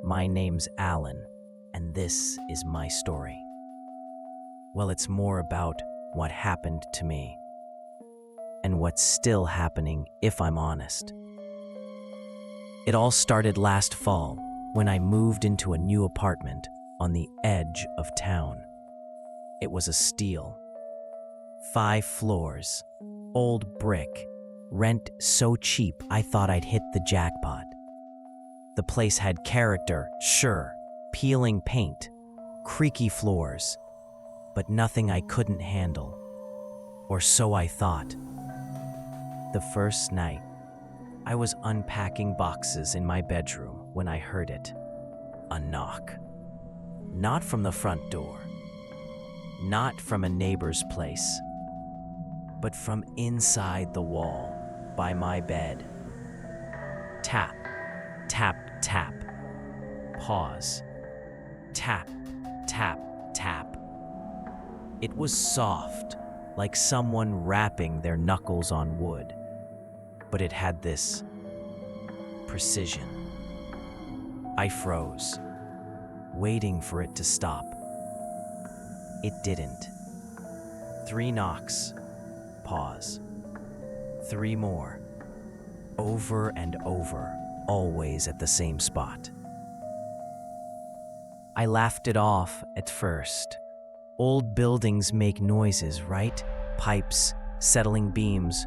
My name's Alan, and this is my story. Well, it's more about what happened to me, and what's still happening if I'm honest. It all started last fall when I moved into a new apartment on the edge of town. It was a steal. 5 floors, old brick, rent so cheap I thought I'd hit the jackpot. The place had character, sure, peeling paint, creaky floors, but nothing I couldn't handle, or so I thought. The first night, I was unpacking boxes in my bedroom when I heard it. A knock. Not from the front door, not from a neighbor's place, but from inside the wall by my bed. Tap, tap, tap. Pause. Tap, tap, tap. It was soft, like someone rapping their knuckles on wood, but it had this precision. I froze, waiting for it to stop. It didn't. 3 knocks. Pause. 3 more. Over and over, always at the same spot. I laughed it off at first. Old buildings make noises, right? Pipes, settling beams,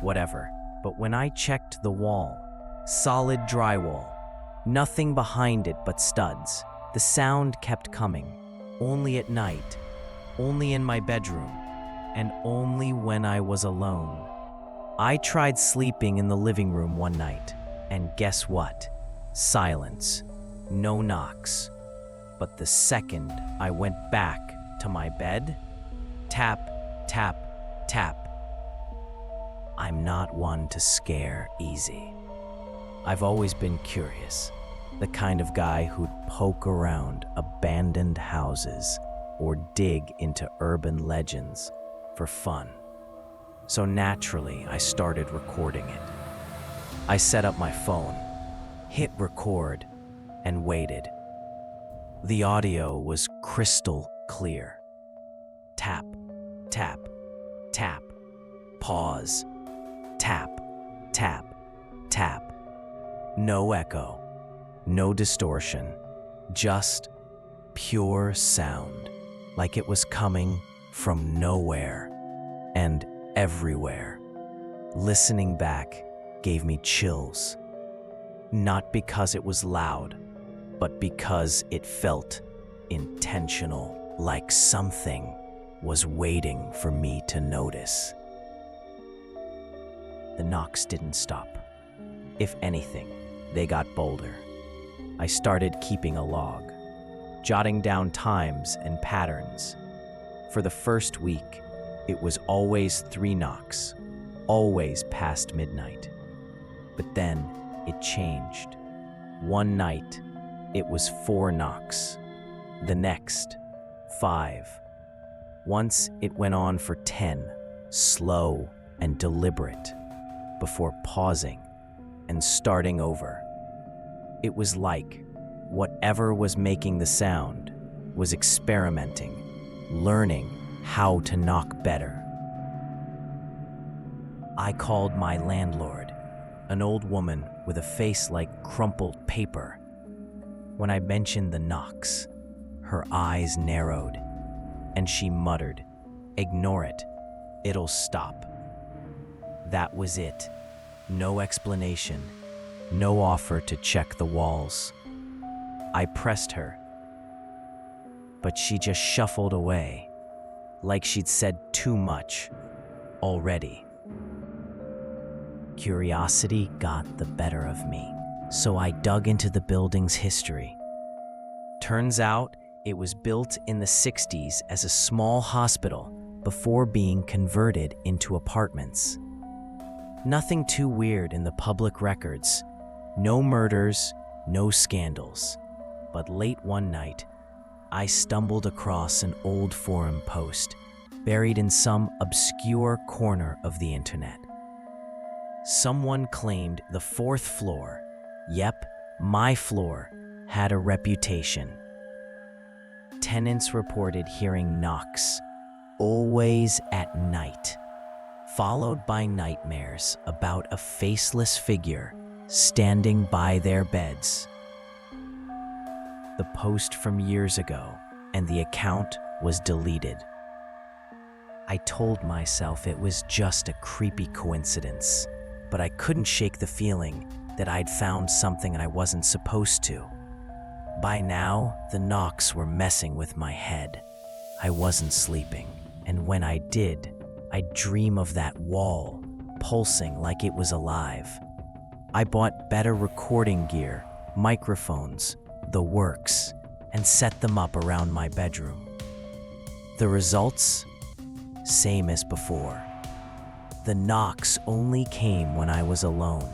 whatever. But when I checked the wall, solid drywall, nothing behind it but studs, the sound kept coming. Only at night, only in my bedroom, and only when I was alone. I tried sleeping in the living room one night, and guess what? Silence. No knocks. But the second I went back to my bed, tap, tap, tap. I'm not one to scare easy. I've always been curious, the kind of guy who'd poke around abandoned houses or dig into urban legends for fun. So naturally, I started recording it. I set up my phone, hit record, and waited. The audio was crystal clear. Tap, tap, tap. Pause. Tap, tap, tap. No echo, no distortion, just pure sound, like it was coming from nowhere and everywhere. Listening back gave me chills, not because it was loud, but because it felt intentional, like something was waiting for me to notice. The knocks didn't stop. If anything, they got bolder. I started keeping a log, jotting down times and patterns. For the first week, it was always 3 knocks, always past midnight. But then it changed. One night, it was 4 knocks. The next, 5. Once it went on for 10, slow and deliberate, before pausing and starting over. It was like whatever was making the sound was experimenting, learning how to knock better. I called my landlord, an old woman with a face like crumpled paper. When I mentioned the knocks, her eyes narrowed, and she muttered, "Ignore it, it'll stop." That was it. No explanation, no offer to check the walls. I pressed her, but she just shuffled away, like she'd said too much already. Curiosity got the better of me, so I dug into the building's history. Turns out it was built in the 60s as a small hospital before being converted into apartments. Nothing too weird in the public records. No murders, no scandals. But late one night, I stumbled across an old forum post buried in some obscure corner of the internet. Someone claimed the 4th floor, yep, my floor, had a reputation. Tenants reported hearing knocks, always at night, followed by nightmares about a faceless figure standing by their beds. The post from years ago, and the account was deleted. I told myself it was just a creepy coincidence, but I couldn't shake the feeling that I'd found something I wasn't supposed to. By now, the knocks were messing with my head. I wasn't sleeping, and when I did, I'd dream of that wall, pulsing like it was alive. I bought better recording gear, microphones, the works, and set them up around my bedroom. The results? Same as before. The knocks only came when I was alone,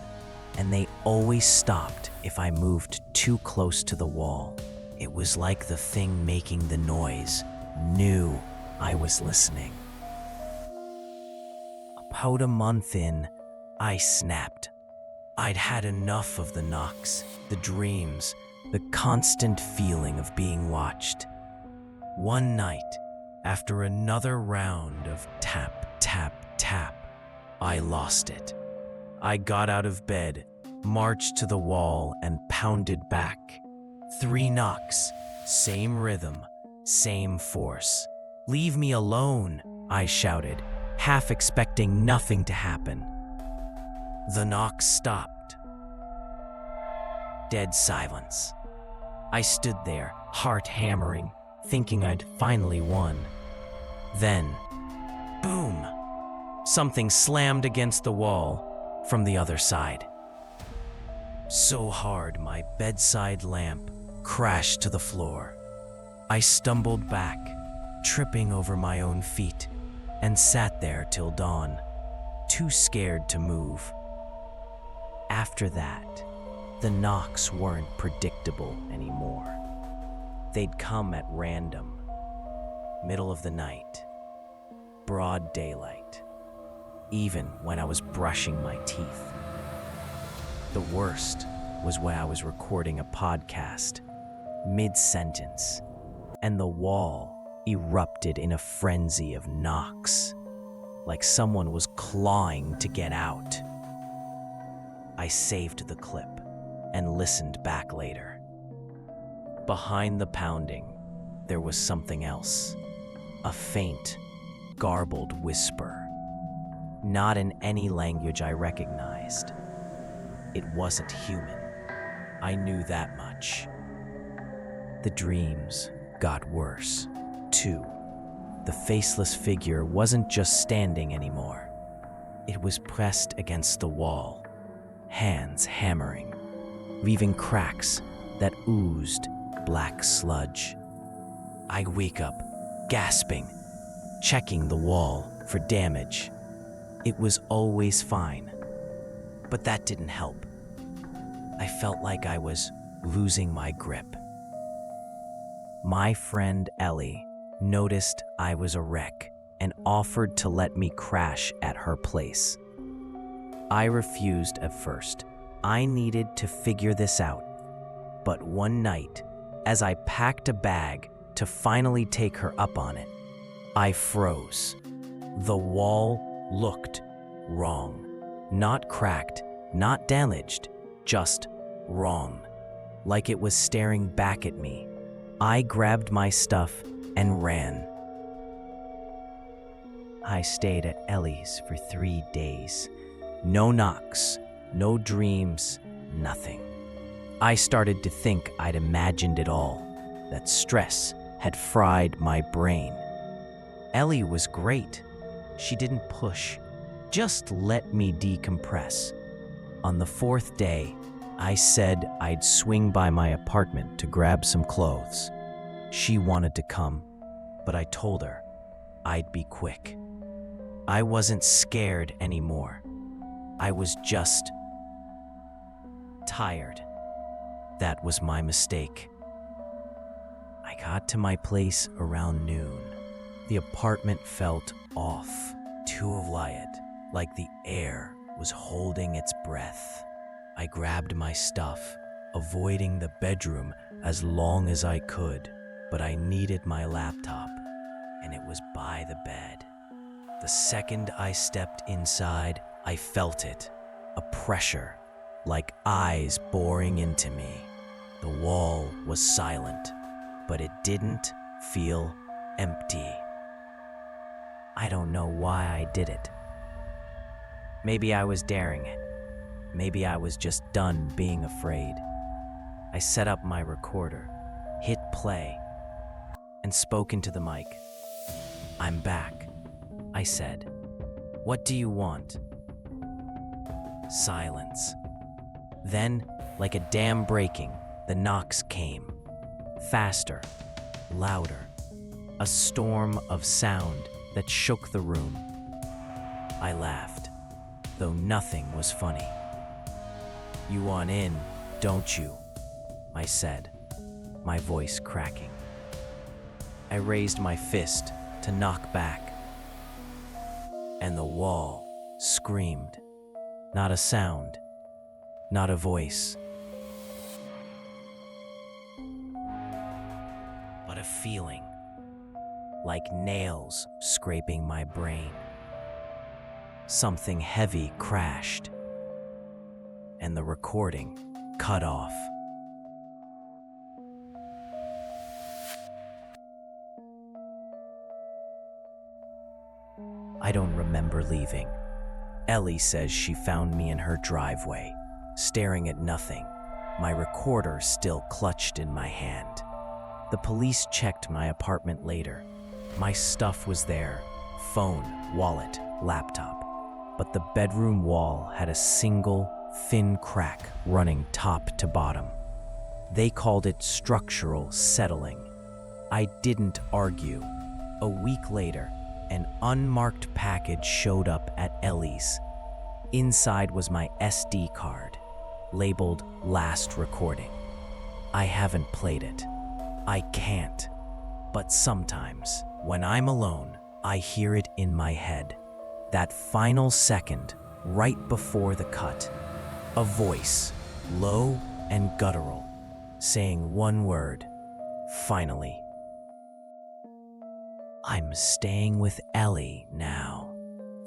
and they always stopped if I moved too close to the wall. It was like the thing making the noise knew I was listening. About a month in, I snapped. I'd had enough of the knocks, the dreams, the constant feeling of being watched. One night, after another round of tap, tap, tap, I lost it. I got out of bed, marched to the wall, and pounded back. 3 knocks, same rhythm, same force. "Leave me alone," I shouted, half expecting nothing to happen. The knocks stopped. Dead silence. I stood there, heart hammering, thinking I'd finally won. Then, boom! Something slammed against the wall from the other side. So hard my bedside lamp crashed to the floor. I stumbled back, tripping over my own feet, and sat there till dawn, too scared to move. After that, the knocks weren't predictable anymore. They'd come at random, middle of the night, broad daylight, even when I was brushing my teeth. The worst was when I was recording a podcast, mid-sentence, and the wall erupted in a frenzy of knocks, like someone was clawing to get out. I saved the clip and listened back later. Behind the pounding, there was something else, a faint, garbled whisper, not in any language I recognized. It wasn't human. I knew that much. The dreams got worse, too. The faceless figure wasn't just standing anymore. It was pressed against the wall, hands hammering, leaving cracks that oozed black sludge. I wake up, gasping, checking the wall for damage. It was always fine, but that didn't help. I felt like I was losing my grip. My friend Ellie noticed I was a wreck and offered to let me crash at her place. I refused at first. I needed to figure this out. But one night, as I packed a bag to finally take her up on it, I froze. The wall looked wrong. Not cracked, not damaged, just wrong. Like it was staring back at me. I grabbed my stuff and ran. I stayed at Ellie's for 3 days. No knocks, no dreams, nothing. I started to think I'd imagined it all, that stress had fried my brain. Ellie was great. She didn't push, just let me decompress. On the 4th day, I said I'd swing by my apartment to grab some clothes. She wanted to come, but I told her I'd be quick. I wasn't scared anymore. I was just tired. That was my mistake. I got to my place around noon. The apartment felt off, too quiet, like the air was holding its breath. I grabbed my stuff avoiding the bedroom as long as I could, but I needed my laptop, and it was by the bed. The second I stepped inside, I felt it, a pressure, like eyes boring into me. The wall was silent, but it didn't feel empty. I don't know why I did it. Maybe I was daring it. Maybe I was just done being afraid. I set up my recorder, hit play, and spoke into the mic. "I'm back," I said. "What do you want?" Silence. Then, like a dam breaking, the knocks came. Faster, louder, a storm of sound that shook the room. I laughed, though nothing was funny. "You want in, don't you?" I said, my voice cracking. I raised my fist to knock back, and the wall screamed. Not a sound, not a voice, but a feeling, like nails scraping my brain. Something heavy crashed, and the recording cut off. I don't remember leaving. Ellie says she found me in her driveway, staring at nothing, my recorder still clutched in my hand. The police checked my apartment later. My stuff was there, phone, wallet, laptop. But the bedroom wall had a single, thin crack running top to bottom. They called it structural settling. I didn't argue. A week later, an unmarked package showed up at Ellie's. Inside was my SD card, labeled "Last Recording." I haven't played it. I can't. But sometimes, when I'm alone, I hear it in my head. That final second, right before the cut. A voice, low and guttural, saying one word: "Finally." I'm staying with Ellie now.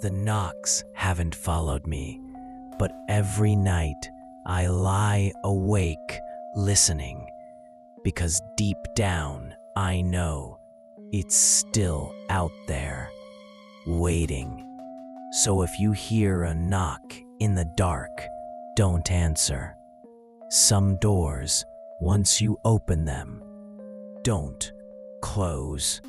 The knocks haven't followed me, but every night I lie awake listening, because deep down I know it's still out there, waiting. So if you hear a knock in the dark, don't answer. Some doors, once you open them, don't close.